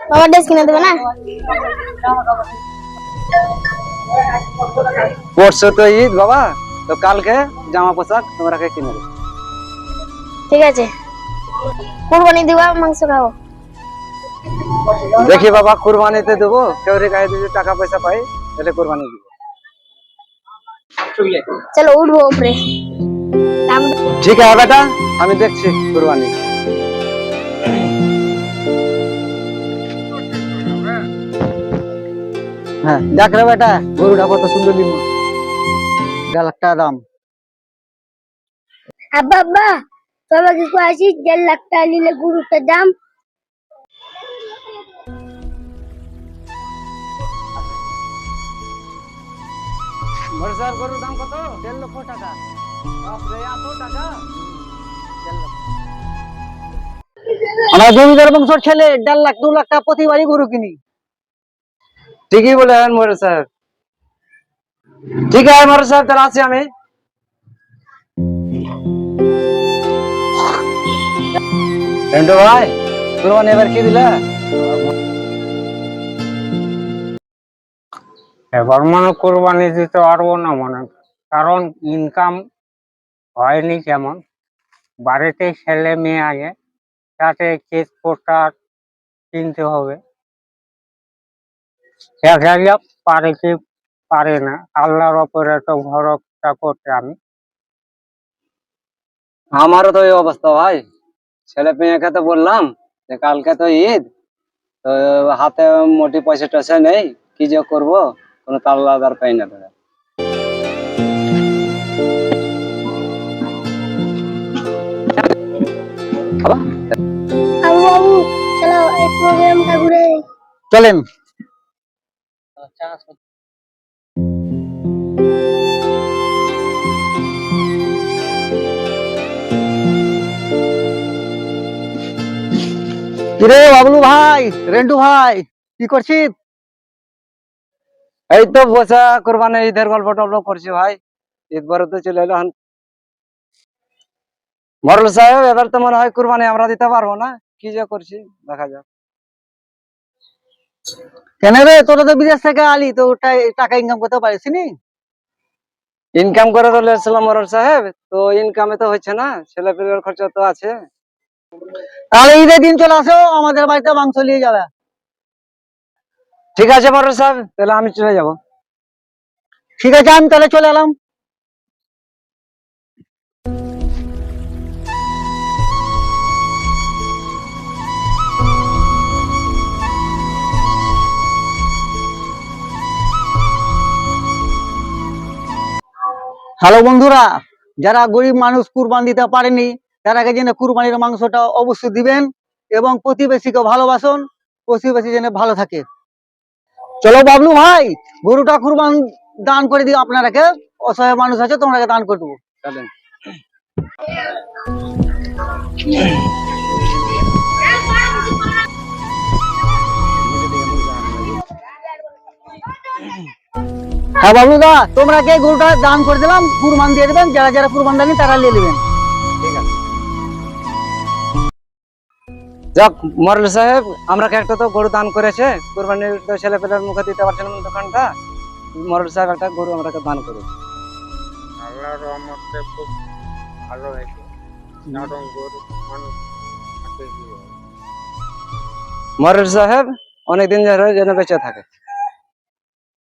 বাবা ড্রেস কিনে দেবে না? পরশু তো ঈদ বাবা, তো কালকে জামা পোশাক তোমরা কিনে দেবে। ঠিক আছে, কুরবানি দিবা, মাংস খাবো। দেখি বাবা, কুরবানিতে দেবো, কেউ গায়ে যদি টাকা পয়সা পাই তাহলে কুরবানি দিব। চলো উঠবো উপরে। ঠিক আছে বেটা, আমি দেখছি কুরবানি। হ্যাঁ দেখ রে বেটা, গরুটা কত সুন্দর নিব, 1.5 লাখ টাকা দাম। আব্বা আব্বা, বাবা কি কইছি 1.5 লাখ টাকা নিলে গরুটার দাম? মরসার গরুর দাম কত? 1.5 লক্ষ টাকা। বাপরে, এত টাকা! 1.5 লক্ষ। আমার জমিদার বংশের ছেলে 1.5 লাখ 2 লাখ টাকা প্রতিবারই গরু কিনি। ঠিকই বলেন মোর সাহেব। ঠিক আছে মোর সাহেব, তাহলে আছি আমি। রেন্টু ভাই, কুরবানি এবার কি দিলা? এবার মনে কোরবানি দিতে পারবো না মনে, কারণ ইনকাম হয়নি কেমন। বাড়িতে ছেলে মেয়ে আগে, তাতে কেক পোটার কিনতে হবে। দেখা যাক পারে কি পারে না, আল্লাহর ওপরে তো ভরসা করতে আমি। আমারও তো এই অবস্থা ভাই। ছেলে মেয়েকে তো বললাম যে কালকে তো ঈদ, তো হাতে মোটি পয়সা টয়সা নেই, কি যে করবো, কোনো তাল লাগার পাই না দাদা। আবু বাবু, চলো এই প্রোগ্রামটা ঘুরে। চলেন। কিরে বাবলু ভাই, রেন্টু ভাই, কি করছিস? এই তো বসা কোরবানি ঈদের গল্প টল্প করছি ভাই। ঈদ পরে তো চলে এলো। মরল সাহেব, এবার তো মনে হয় কুরবানি আমরা দিতে পারবো না, কি যে করছি দেখা যাক। কেন রে, তোরা তো বিদেশ থেকে আলি, তো টাকা ইনকাম করতে পারিস নি? ইনকাম করে তো এসেছিলাম মরল সাহেব, তো ইনকামে তো হচ্ছে না, ছেলে পেলের খরচা তো আছে। তাহলে ঈদের দিন চলে আসো, আমাদের বাড়িতে মাংস নিয়ে যাবে। ঠিক আছে মরল সাহেব, তাহলে আমি চলে যাব। ঠিক আছে, আমি তাহলে চলে এলাম। হ্যালো বন্ধুরা, যারা গরিব মানুষ কুরবান দিতে পারেনি, তারাকে যেন কুরবানির মাংসটা অবশ্যই দিবেন এবং প্রতিবেশীকে ভালোবাসুন, প্রতিবেশী যেন ভালো থাকে। চলো বাবলু ভাই, গরুটা কুরবান দান করে দিও, আপনারাকে অসহায় মানুষ আছে, তোমরাকে দান করে দেবো। চলেন। হ্যাঁ বাবলু দা, তোমরা কে গরুটা দান করে দিলাম, কুরবান দিয়ে দেবেন, যারা যারা কুরবান দেননি তারা নিয়ে নেবেন। ঠিক আছে। যাক মরল সাহেব, আমরা একটা তো গরু দান করেছে, কুরবানির তো ছেলে পেলের মুখে দিতে পারছিলাম না দোকানটা, মরল সাহেব একটা গরু আমরা দান করেছে। আল্লাহর রহমতে খুব ভালো হয়েছে, কারণ গরু মানুষ হাতে দিয়ে। মরল সাহেব অনেকদিন ধরে যেন বেঁচে থাকে।